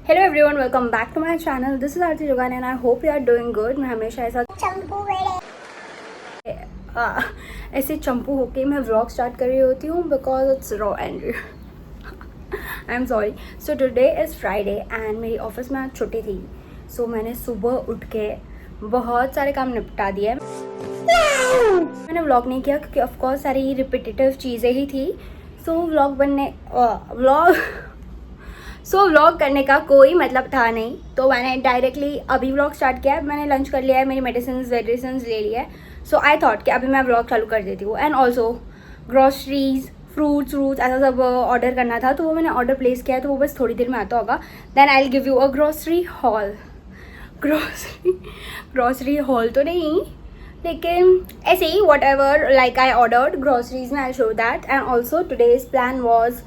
Hello everyone, welcome back to my channel. This is Aarti Jogani and I hope you are doing good. मैं हमेशा ऐसे चंपू होके मैं vlog start कर रही होती हूँ because it's raw and I am sorry. So today is Friday and मेरी ऑफिस में आज छुट्टी थी. सो मैंने सुबह उठ के बहुत सारे काम निपटा दिए. मैंने व्लॉग नहीं किया क्योंकि ऑफकोर्स सारी रिपीटेटिव चीज़ें ही थी. सो व्लॉग करने का कोई मतलब था नहीं. तो मैंने डायरेक्टली अभी व्लॉग स्टार्ट किया है. मैंने लंच कर लिया है, मेरी मेडिसिन ले लिया है. सो आई थॉट कि अभी मैं व्लॉग चालू कर देती हूँ. एंड ऑल्सो ग्रॉसरीज, फ्रूट्स ऐसा सब ऑर्डर करना था. तो वो मैंने ऑर्डर प्लेस किया है, तो वो बस थोड़ी देर में आता होगा. Then I will give you a grocery haul. Grocery haul तो नहीं, लेकिन ऐसे ही whatever like I ordered groceries में I show that. And also today's plan was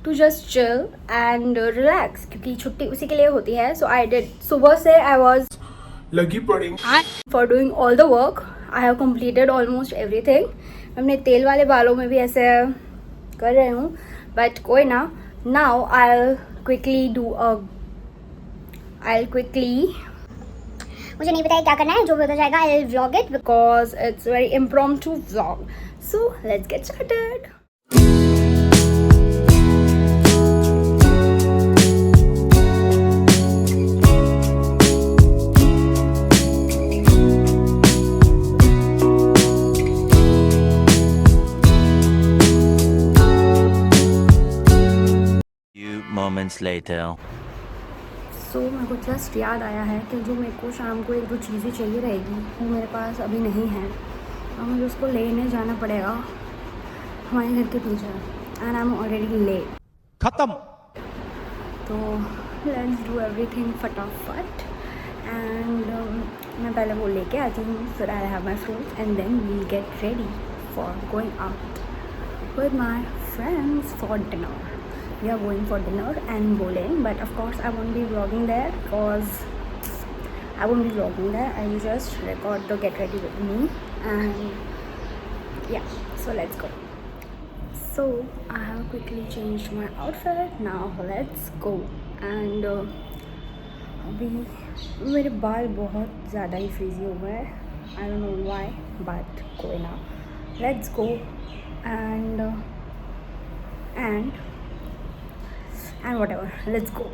to just chill and relax, क्योंकि छुट्टी उसी के लिए होती है. So I did. सुबह से आई वॉज लगी पड़ी for doing all the work. I have completed almost everything. अपने तेल वाले बालों में भी ऐसे कर रही हूँ, बट कोई ना. नाउ आई क्विकली मुझे नहीं पता क्या करना है, जो भी होता जाएगा I will vlog it because it's very impromptu vlog. So let's get started. Moments later. सो मेरे को जस्ट याद आया है कि जो मेरे को शाम को एक दो चीज़ें चाहिए रहेगी वो मेरे पास अभी नहीं है, और मुझे उसको लेने जाना पड़ेगा हमारे घर के पीछे. And I am already late. खत्म. तो लेट्स डू एवरीथिंग फटाफट. एंड मैं पहले वो लेके आती हूँ, फिर I have my fruits and then we'll get ready for going out with my friends for dinner. We are going for dinner and bowling, but of course I won't be vlogging there because I won't be vlogging there. I will just record the get ready with me. And yeah, so let's go. So I have quickly changed my outfit. Now let's go. And अभी मेरे बाल बहुत ज़्यादा ही frizzy हो गए. I don't know why, but कोई ना. Let's go. And whatever, let's go.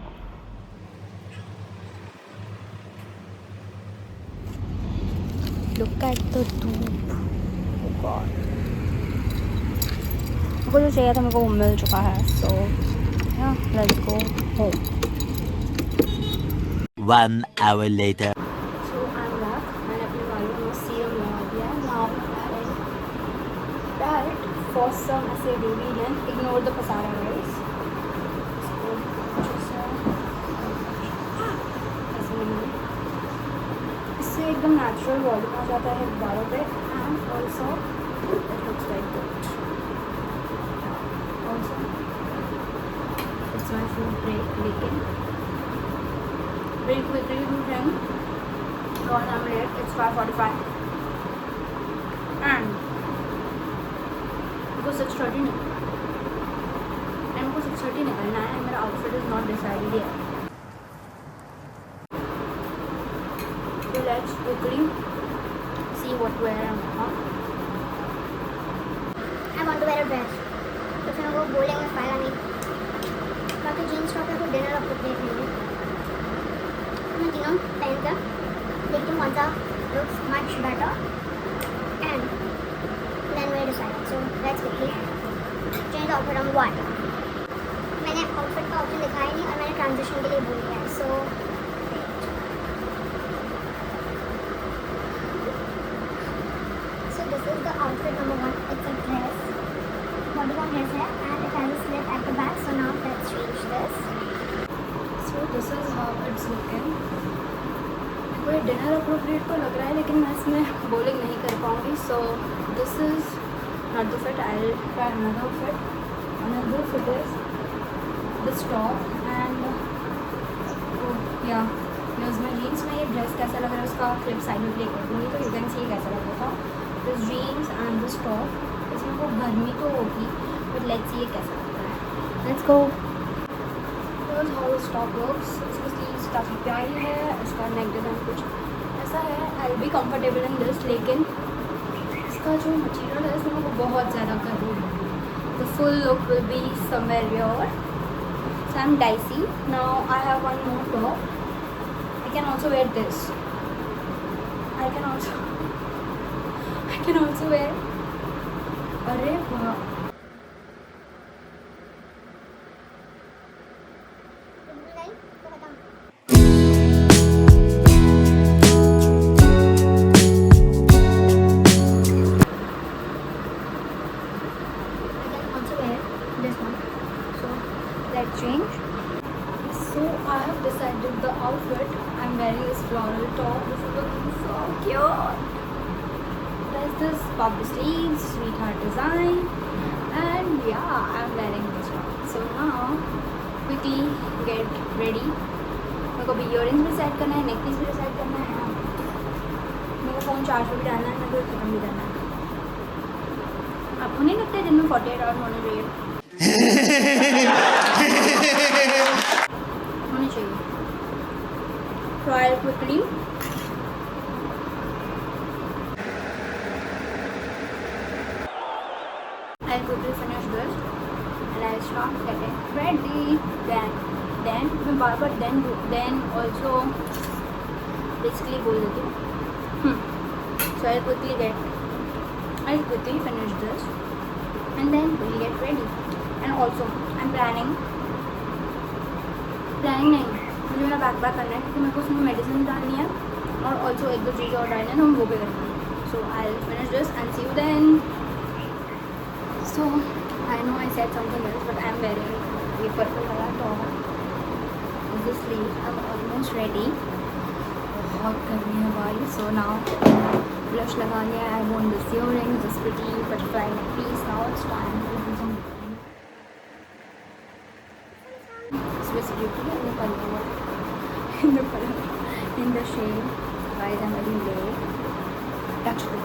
Look at the धूप. Oh God. मुझे जो चाहिए था मेरे को वो मिल चुका है. So yeah, let's go home. 1 hour later. So I'm back. मैंने अपने बालों में सीरम लगा दिया. Now that for some ऐसे baby length, ignore the pasara guys. इससे एकदम नेचुरल वॉल्यूम आ जाता है बालों पे. And also it looks like good. Also it's my food break. लेकिन very quickly do thing because I am late. It's 5:45 and because 6:30 नहीं, and को 6:30 निकलना है. मेरा outfit is not decided yet. Let's quickly see what wear I'm on. I want to wear a dress. तो फिर वो बोलेंगे फायदा नहीं. बाकी जीन्स टॉप है तो डिनर अप्रोप्रिएट नहीं है. मैं तीनों पहन कर देखती हूँ कौन सा looks much better and then we decide. So let's quickly change the outfit on what. मैंने आउटफिट का ऑप्शन दिखाया नहीं और मैंने ट्रांजिशन के लिए बोल दिया है. So this is the outfit number 1. It's a dress. Bodycon dress है and it has a slit at the back. So now let's change this. So this is how it's looking. कोई dinner appropriate तो लग रहा है, लेकिन मैं इसमें bowling नहीं कर पाऊँगी. So this is not the fit. I'll try another fit. Another fit is this top and yeah, here's my jeans. मैं ये ड्रेस कैसा लग रहा है उसका क्लिप साइड में प्ले कर दूँगी, तो you can see कैसा लग रहा था. This jeans and this top. इसमें को गर्मी तो होगी, but let's see ये कैसा लगता है. Let's go. Here's how this top looks. इसके काफ़ी प्यारी है, इसका नेक डिज़ाइन कुछ ऐसा है. I will be comfortable in this, लेकिन इसका जो मटेरियल है इसमें वो बहुत ज़्यादा गर्मी है. The full look will be somewhere here. So I'm dicey. Now I have one more top. I can also wear this. I can also wear. अरे वाह. Let's change. So I have decided the outfit. I'm wearing this floral top. This is looking so cute. There's this puffy sleeves, sweetheart design, and yeah, I'm wearing this one. So now quickly get ready. मेरे को भी earrings भी set करना है, neck piece भी set करना है, मेरे को फ़ोन चार्ज पे भी डालना है, मेरे को खत्म भी करना है. आपको नहीं लगता है दिन में 48 आवर्स होने चाहिए? होनी चाहिए. Try it quickly. I'll quickly finish this and I'll start getting ready. Then मैं बार बार then also basically बोल देती हूँ. So I'll quickly finish this and then we'll get ready. And also I'm planning नहीं, मुझे मेरा बैग करना है क्योंकि मेरे को उसमें मेडिसिन डालनी है और ऑल्सो एक दो चीज़ें और डालनी है, तो हम वो भी करेंगे. So I will finish this and see you then. So I know I said something else but I am wearing ये पर्पल वाला top. This sleeve I am almost ready. बहुत गर्मी है भाई. सो नाउ ब्लश लगा लिया. I want this earrings, this pretty butterfly neck piece. Now it's time to do some specifically in the shade. Guys, I'm very late. Touch it.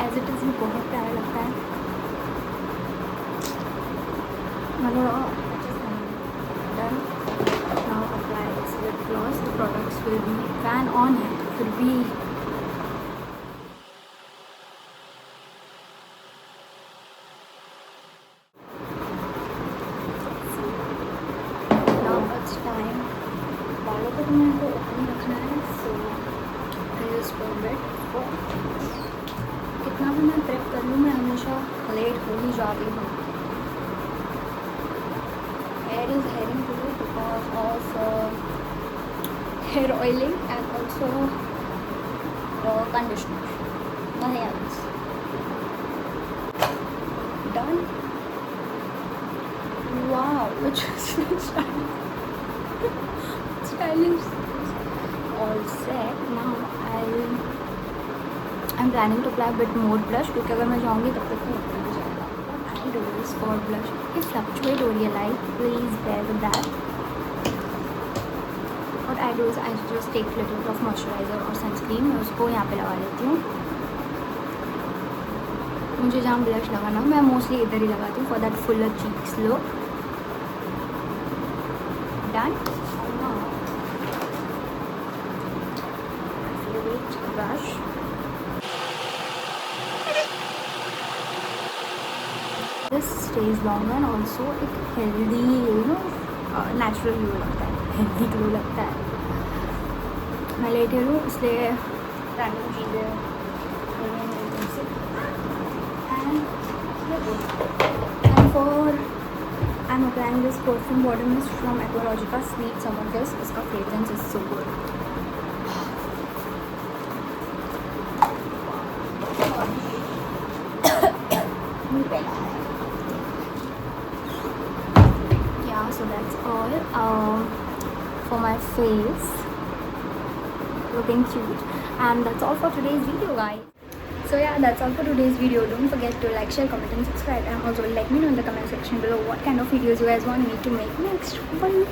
As it is, बहुत प्यारा लगता है. मतलब done. Now apply this lip gloss. The products will be fan on it. It will be now it's time. बालों को तो मेरे को ओपन रखना है. So I just comb it. कितना भी मैं प्रेप कर लूँ, मैं हमेशा लेट हो ही जाती हूँ. Hair is heading to it because of hair oiling and also conditioner. Nothing else. Done. Wow, which stylish. All set. Now I'm planning to apply a bit more blush क्योंकि अगर मैं जाऊँगी तब तक तो निकल भी जाएगा. I do this for blush. It fluctuate over your life. Please bear with that. What I do is I just take a little bit of moisturizer or sunscreen. मैं उसको यहाँ पे लगा लेती हूँ. मुझे जहाँ ब्लश लगाना मैं मोस्टली इधर ही लगाती हूँ for that fuller cheeks look. Done. Brush. This stays longer and also एक healthy, natural glow लगता है, healthy glow लगता है. मैं लेटी हूँ इसलिए random चीज़ें and I'm applying this perfume body mist from Aqualogica Sweet Summer Kiss. इसका fragrance is so good. Yeah, so that's all for my face, looking cute, and that's all for today's video, guys. So yeah, that's all for today's video. Don't forget to like, share, comment and subscribe, and also let me know in the comment section below what kind of videos you guys want me to make next. Bye.